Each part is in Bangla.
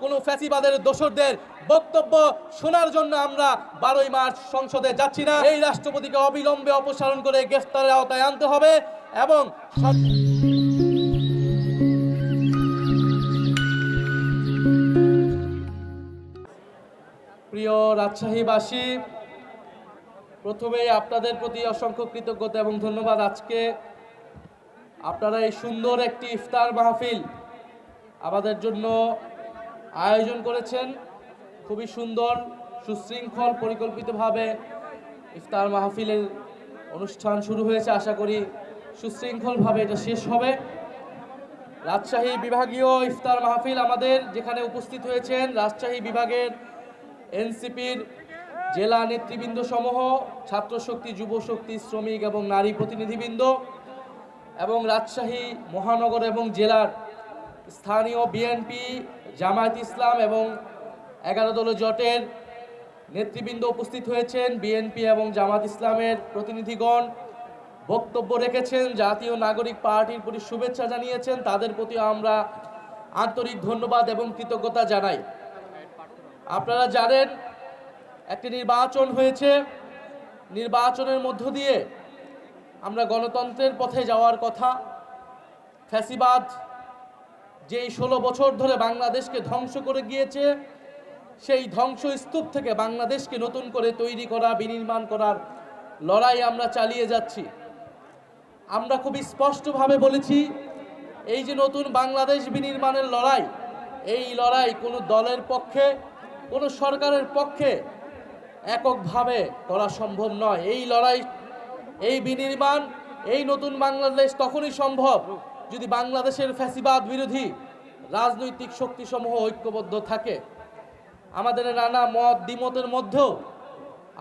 কোনো ফ্যাসিবাদের দোসরদের বক্তব্য শোনার জন্য আমরা 12ই মার্চ সংসদে যাচ্ছি না। এই রাষ্ট্রপতিকে অবিলম্বে অপসারণ করে গ্রেফতারের আওতায় আনতে হবে এবং প্রিয় রাজশাহীবাসী, প্রথমেই আপনাদের প্রতি অসংখ্য কৃতজ্ঞতা এবং ধন্যবাদ। আজকে আপনারা এই সুন্দর একটি ইফতার মাহফিল আমাদের জন্য আয়োজন করেছেন। খুবই সুন্দর, সুশৃঙ্খল, পরিকল্পিতভাবে ইফতার মাহফিলের অনুষ্ঠান শুরু হয়েছে। আশা করি সুশৃঙ্খলভাবে এটা শেষ হবে। রাজশাহী বিভাগীয় ইফতার মাহফিল আমাদের যেখানে উপস্থিত হয়েছেন রাজশাহী বিভাগের এনসিপির জেলা নেতৃবৃন্দ সমূহ, ছাত্রশক্তি, যুবশক্তি, শ্রমিক এবং নারী প্রতিনিধিবৃন্দ এবং রাজশাহী মহানগর এবং জেলার স্থানীয় বিএনপি, জামায়াত ইসলাম এবং 11 দলীয় জোটের নেতৃবৃন্দ উপস্থিত হয়েছেন। বিএনপি এবং জামায়াত ইসলামের প্রতিনিধিগণ বক্তব্য রেখেছেন, জাতীয় নাগরিক পার্টির প্রতি শুভেচ্ছা জানিয়েছেন। তাদের প্রতি আমরা আন্তরিক ধন্যবাদ এবং কৃতজ্ঞতা জানাই। আপনারা জানেন একটি নির্বাচন হয়েছে, নির্বাচনের মধ্য দিয়ে আমরা গণতন্ত্রের পথে যাওয়ার কথা। ফ্যাসিবাদ যেই 16 বছর ধরে বাংলাদেশকে ধ্বংস করে গিয়েছে, সেই ধ্বংসস্তূপ থেকে বাংলাদেশকে নতুন করে তৈরি করা, বিনির্মাণ করার লড়াই আমরা চালিয়ে যাচ্ছি। আমরা খুব স্পষ্টভাবে বলেছি, এই যে নতুন বাংলাদেশ বিনির্মাণের লড়াই, এই লড়াই কোনো দলের পক্ষে, কোনো সরকারের পক্ষে এককভাবে করা সম্ভব নয়। এই লড়াই, এই বিনির্মাণ, এই নতুন বাংলাদেশ তখনই সম্ভব যদি বাংলাদেশের ফ্যাসিবাদ বিরোধী রাজনৈতিক শক্তিসমূহ ঐক্যবদ্ধ থাকে। আমাদের নানা মত দ্বিমতের মধ্যেও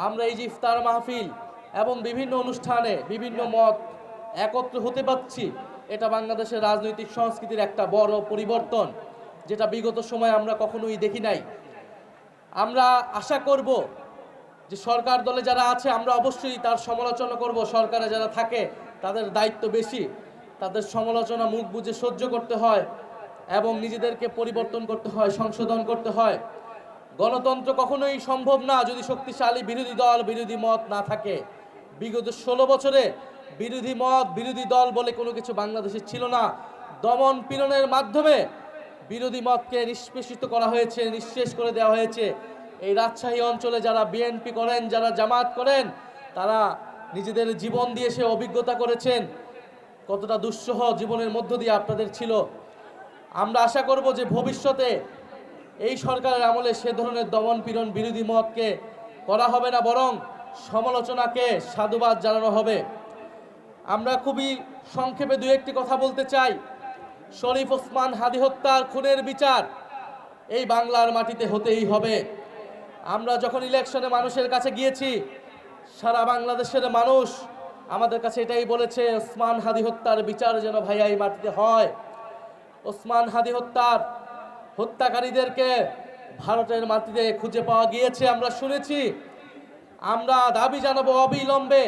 আমরা এই যে ইফতার মাহফিল এবং বিভিন্ন অনুষ্ঠানে বিভিন্ন মত একত্র হতে পারছি, এটা বাংলাদেশের রাজনৈতিক সংস্কৃতির একটা বড় পরিবর্তন, যেটা বিগত সময়ে আমরা কখনোই দেখি নাই। আমরা আশা করব যে সরকার দলে যারা আছে আমরা অবশ্যই তার সমালোচনা করব। সরকারে যারা থাকে তাদের দায়িত্ব বেশি, তাদের সমালোচনা মুখ বুজে সহ্য করতে হয় এবং নিজেদেরকে পরিবর্তন করতে হয়, সংশোধন করতে হয়। গণতন্ত্র কখনোই সম্ভব না যদি শক্তিশালী বিরোধী দল, বিরোধী মত না থাকে। বিগত 16 বছরে বিরোধী মত, বিরোধী দল বলে কোনো কিছু বাংলাদেশে ছিল না। দমন পীড়নের মাধ্যমে বিরোধী মতকে নিষ্পেষিত করা হয়েছে, নিঃশেষ করে দেওয়া হয়েছে। এই রাজশাহী অঞ্চলে যারা বিএনপি করেন, যারা জামাত করেন, তারা নিজেদের জীবন দিয়ে সে অভিজ্ঞতা করেছেন কতটা দুঃসহ জীবনের মধ্য দিয়ে আপনাদের ছিল। আমরা আশা করব যে ভবিষ্যতে এই সরকারের আমলে সে ধরনের দমন পীড়ন, বিরোধী মতকে করা হবে না, বরং সমালোচনাকে সাধুবাদ জানানো হবে। আমরা খুবই সংক্ষেপে দু একটি কথা বলতে চাই। শরীফ ওসমান হাদী হত্যার খুনের বিচার এই বাংলার মাটিতে হতেই হবে। আমরা যখন ইলেকশনে মানুষের কাছে গিয়েছি, সারা বাংলাদেশের মানুষ আমাদের কাছে এটাই বলেছে, ওসমান হাদী হত্যার বিচার যেন ভাইয়া এই মাটিতে হয়। ওসমান হাদী হত্যাকারীদেরকে ভারতের মাটিতে খুঁজে পাওয়া গিয়েছে, আমরা শুনেছি। আমরা দাবি জানাবো অবিলম্বে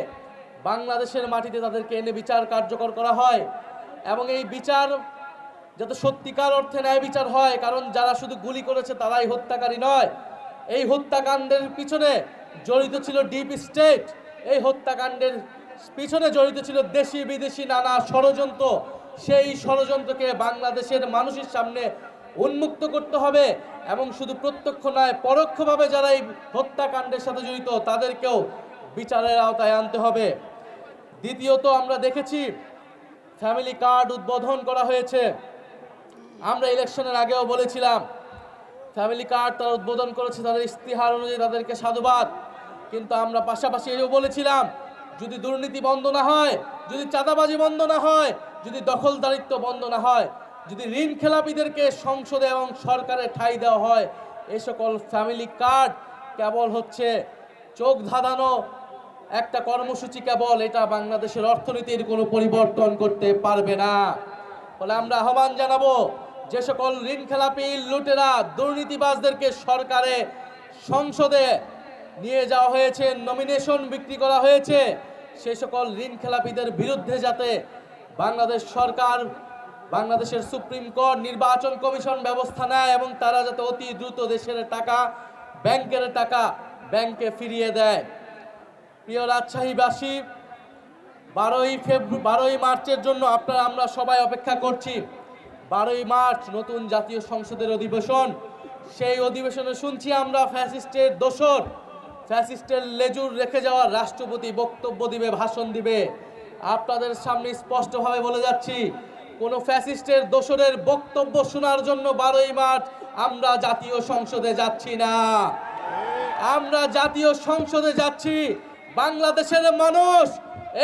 বাংলাদেশের মাটিতে তাদেরকে এনে বিচার কার্যকর করা হয় এবং এই বিচার যাতে সত্যিকার অর্থে ন্যায় বিচার হয়। কারণ যারা শুধু গুলি করেছে তারাই হত্যাকারী নয়। এই হত্যাকাণ্ডের পিছনে জড়িত ছিল ডিপ স্টেট, এই হত্যাকাণ্ডের পিছনে জড়িত ছিল দেশি বিদেশি নানা ষড়যন্ত্র। সেই ষড়যন্ত্রকে বাংলাদেশের মানুষের সামনে উন্মুক্ত করতে হবে এবং শুধু প্রত্যক্ষ নয়, পরোক্ষভাবে যারা এই হত্যাকাণ্ডের সাথে জড়িত তাদেরকেও বিচারের আওতায় আনতে হবে। দ্বিতীয়ত, আমরা দেখেছি ফ্যামিলি কার্ড উদ্বোধন করা হয়েছে। আমরা ইলেকশনের আগেও বলেছিলাম ফ্যামিলি কার্ড তারা উদ্বোধন করেছে, তাদের ইস্তিহার অনুযায়ী তাদেরকে সাধুবাদ। কিন্তু আমরা পাশাপাশি এও বলেছিলাম, যদি দুর্নীতি বন্ধ না হয়, যদি চাঁদাবাজি বন্ধ না হয়, যদি দখলদারিত্ব বন্ধ না হয়, যদি ঋণ খেলাপিদেরকে সংসদে এবং সরকারে ঠাঁই দেওয়া হয়, এই সকল ফ্যামিলি কার্ড কেবল হচ্ছে চোখ ধাঁধানো একটা কর্মসূচি, কেবল এটা বাংলাদেশের অর্থনীতির কোনো পরিবর্তন করতে পারবে না। ফলে আমরা আহ্বান জানাবো, যে সকল ঋণ খেলাপি, লুটেরা, দুর্নীতিবাজদেরকে সরকারে, সংসদে নিয়ে যাওয়া হয়েছে, নমিনেশন বিক্রি করা হয়েছে, সেই সকল ঋণ খেলাপিদের বিরুদ্ধে যাতে বাংলাদেশ সরকার, বাংলাদেশের সুপ্রিম কোর্ট নির্বাচন কমিশন ব্যবস্থা নেয় এবং তারা যাতে অতি দ্রুত দেশের টাকা, ব্যাংকের টাকা ব্যাংকে ফিরিয়ে দেয়। প্রিয় রাজশাহীবাসী, 12ই মার্চের জন্য আমরা সবাই অপেক্ষা করছি। 12ই মার্চ নতুন জাতীয় সংসদের অধিবেশন। সেই অধিবেশনে শুনছি আমরা ফ্যাসিস্টের দোসর, ফ্যাসিস্টের লেজুর রেখে যাওয়া রাষ্ট্রপতি বক্তব্য দিবে, ভাষণ দিবে। আপনাদের সামনে স্পষ্টভাবে বলে যাচ্ছি, কোনো ফ্যাসিস্টের দোসরের বক্তব্য শোনার জন্য 12ই মার্চ আমরা জাতীয় সংসদে যাচ্ছি না। আমরা জাতীয় সংসদে যাচ্ছি। বাংলাদেশের মানুষ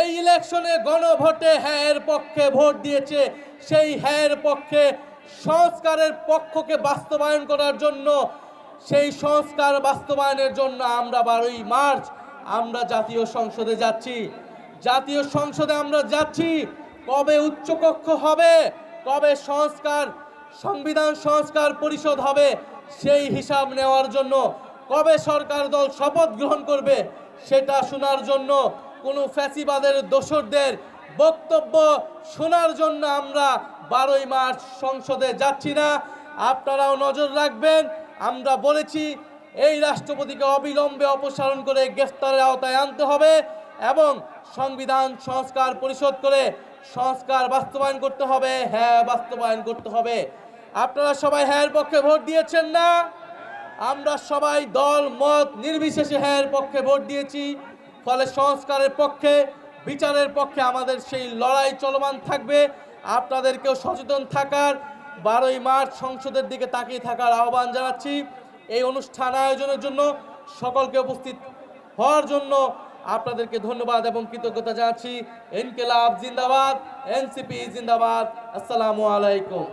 এই ইলেকশনে গণভোটে হ্যাঁ এর পক্ষে ভোট দিয়েছে। সেই হ্যাঁ এর পক্ষে, সংস্কারের পক্ষকে বাস্তবায়ন করার জন্য, সেই সংস্কার বাস্তবায়নের জন্য আমরা 12ই মার্চ আমরা জাতীয় সংসদে যাচ্ছি। জাতীয় সংসদে আমরা যাচ্ছি। কবে উচ্চকক্ষ হবে, কবে সংবিধান সংস্কার পরিষদ হবে সেই হিসাব নেওয়ার জন্য, কবে সরকার দল শপথ গ্রহণ করবে সেটা শোনার জন্য, কোনো ফ্যাসিবাদের দোসরদের বক্তব্য শোনার জন্য আমরা 12ই মার্চ সংসদে যাচ্ছি না। আপনারাও নজর রাখবেন। আমরা বলেছি এই রাষ্ট্রপতিকে অবিলম্বে অপসারণ করে গ্রেফতারের আওতায় আনতে হবে এবং সংবিধান সংস্কার পরিষদ করে সংস্কার বাস্তবায়ন করতে হবে, হ্যাঁ বাস্তবায়ন করতে হবে। আপনারা সবাই হ্যাঁ এর পক্ষে ভোট দিয়েছেন না? আমরা সবাই দল মত নির্বিশেষে হ্যাঁ এর পক্ষে ভোট দিয়েছি। ফলে সংস্কারের পক্ষে, বিচারের পক্ষে আমাদের সেই লড়াই চলমান থাকবে। আপনাদেরকেও সচেতন থাকার, 12ই মার্চ সংসদের দিকে তাকিয়ে থাকার আহ্বান জানাচ্ছি। এই অনুষ্ঠান আয়োজনের জন্য সকলকে উপস্থিত হওয়ার জন্য আপনাদেরকে ধন্যবাদ এবং কৃতজ্ঞতা জানাচ্ছি। ইনকিলাব জিন্দাবাদ, এনসিপি জিন্দাবাদ। আসসালামু আলাইকুম।